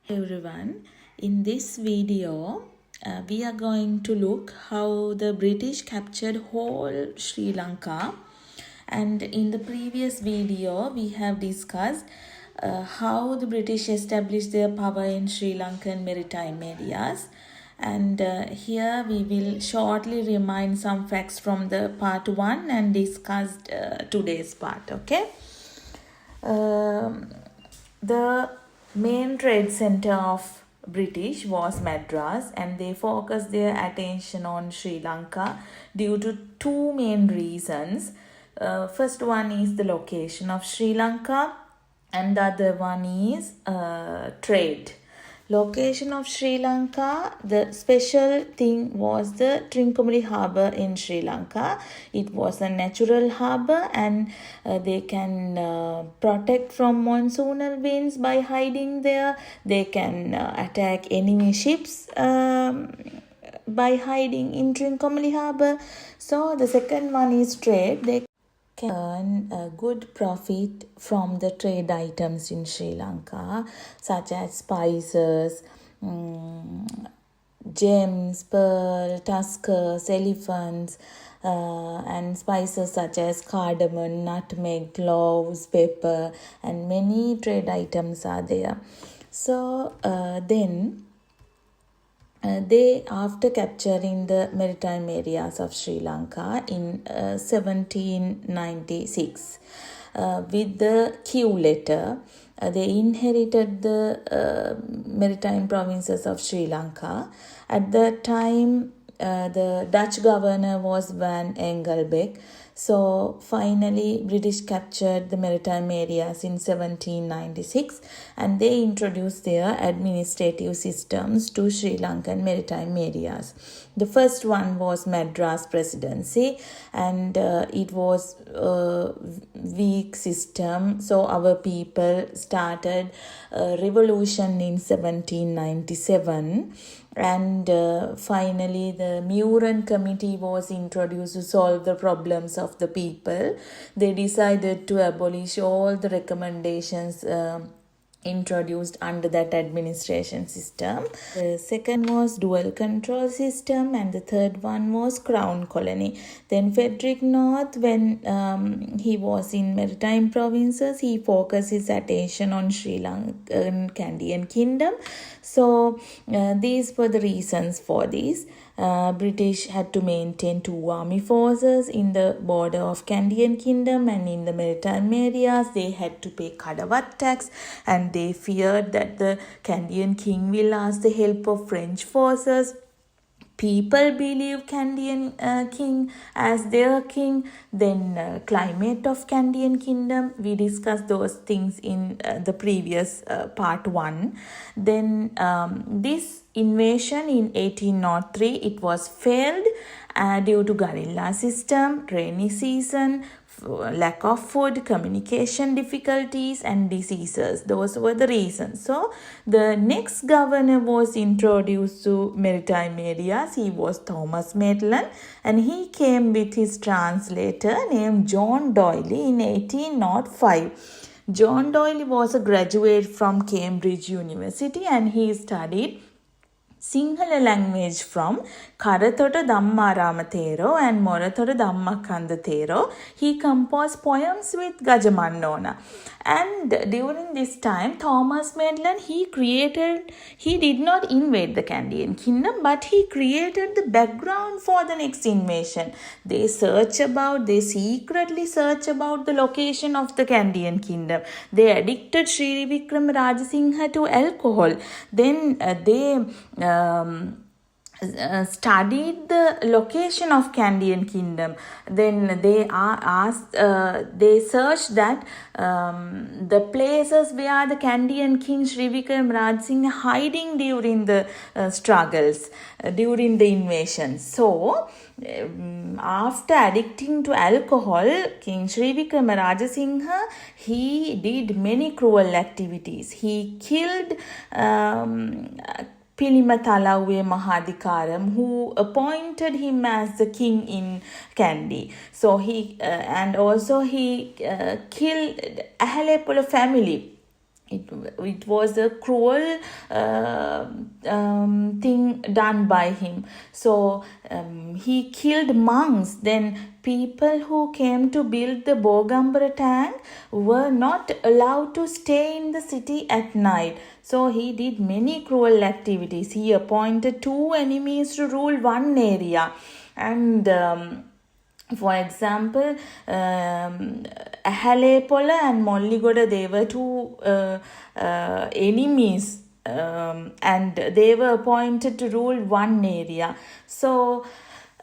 Everyone, in this video we are going to look how the British captured whole Sri Lanka, and in the previous video we have discussed how the British established their power in Sri Lankan maritime areas, and here we will shortly remind some facts from the part 1 and discuss today's part. Okay. The main trade center of British was Madras, and they focused their attention on Sri Lanka due to two main reasons. First one is the location of Sri Lanka, and the other one is trade. Location of Sri Lanka, the special thing was the Trincomalee harbour in Sri Lanka. It was a natural harbour, and they can protect from monsoonal winds by hiding there. They can attack enemy ships by hiding in Trincomalee harbour. So the second one is trade. They can earn a good profit from the trade items in Sri Lanka, such as spices, gems, pearl, tuskers, elephants, and spices such as cardamom, nutmeg, cloves, pepper, and many trade items are there. So then they, after capturing the maritime areas of Sri Lanka in 1796 with the Q letter, they inherited the maritime provinces of Sri Lanka. At that time, the Dutch governor was Van Engelbeck. So finally, British captured the maritime areas in 1796, and they introduced their administrative systems to Sri Lankan maritime areas. The first one was Madras Presidency, and it was a weak system. So our people started a revolution in 1797. And finally, the Muran Committee was introduced to solve the problems of the people. They decided to abolish all the recommendations introduced under that administration system. The second was dual control system, and the third one was crown colony. Then Frederick North, when he was in maritime provinces, he focused his attention on Sri Lankan Candian Kingdom. So these were the reasons for this. British had to maintain two army forces in the border of Candian Kingdom, and in the maritime areas they had to pay Kadawat tax, and they feared that the Candian king will ask the help of French forces. People believe Candian king as their king. Then climate of Candian kingdom, we discussed those things in the previous part 1. Then this invasion in 1803, it was failed due to guerrilla system, rainy season, lack of food, communication difficulties, and diseases. Those were the reasons. So the next governor was introduced to maritime areas. He was Thomas Maitland, and he came with his translator named John Doyle in 1805. John Doyle was a graduate from Cambridge University, and he studied Sinhala language from Karathota Dhammarama Thero and Morathota Dhammakanda Thero. He composed poems with Gajamannona. And during this time, Thomas Maitland, he did not invade the Candian kingdom, but he created the background for the next invasion. They secretly search about the location of the Candian kingdom. They addicted Sri Vikram Rajasinghe to alcohol. Then they studied the location of Candian kingdom. Then they they searched that the places where the Candian king Sri Vikram Rajasinghe hiding during the struggles, during the invasion. So after addicting to alcohol, King Sri Vikram Rajasinghe, he did many cruel activities. He killed Pilimatalawe Mahadikaram, who appointed him as the king in Kandy. So he and also he killed Ahalepula family. it was a cruel thing done by him. So he killed monks. Then people who came to build the Bogambara tank were not allowed to stay in the city at night. So he did many cruel activities. He appointed 2 enemies to rule one area. And for example, Ahalepola and Molligoda, they were 2 enemies, and they were appointed to rule one area. So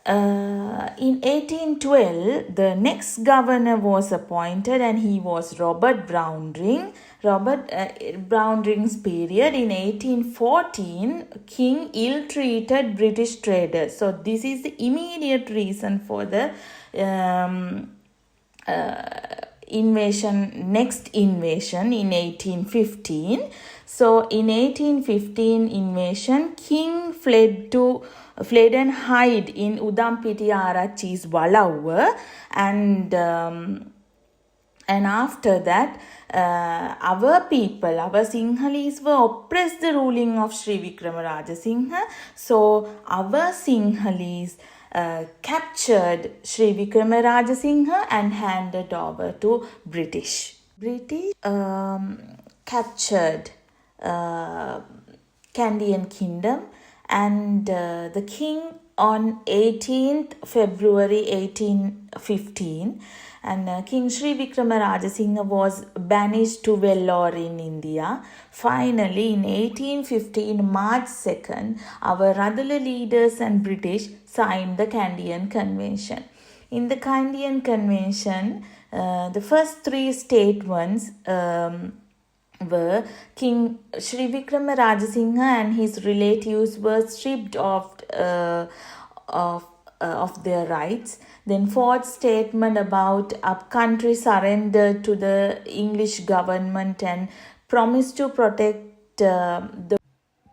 in 1812, the next governor was appointed, and he was Robert Brownring. Brownring's period. In 1814, King ill-treated British traders. So this is the immediate reason for the next invasion in 1815. So in 1815 invasion, King fled and hid in Udampiti Arachi's Walauwa, and after that, our people, our Sinhalese, were oppressed the ruling of Sri Vikramaraja Singha. So our Sinhalese captured Sri Vikramaraja Singha and handed over to British. British captured Kandyan Kingdom, and the king on 18th February 1815, and King Sri Vikramaraja Singha was banished to Vellore in India. Finally, in 1815, March 2nd, our other leaders and British signed the Kandyan Convention. In the Kandyan Convention, the first 3 statements were King Sri Vikramaraja Singha and his relatives were stripped of their rights. Then 4th statement about upcountry surrendered to the English government and promised to protect the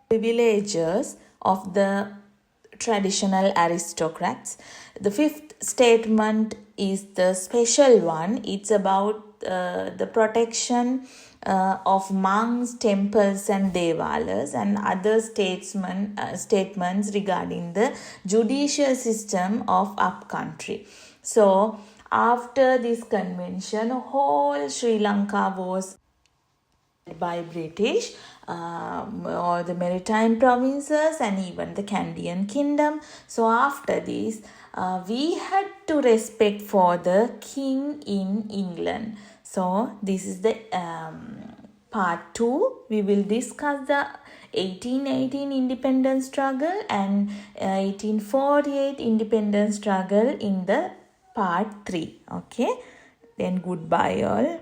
privileges of the traditional aristocrats. The 5th statement is the special one. It's about the protection of monks, temples and devalas, and other statements regarding the judicial system of upcountry. So after this convention, whole Sri Lanka was by British, or the maritime provinces, and even the Kandyan Kingdom. So after this, we had to respect for the king in England. So this is the part 2. We will discuss the 1818 independence struggle and 1848 independence struggle in the part 3. Okay, then goodbye all.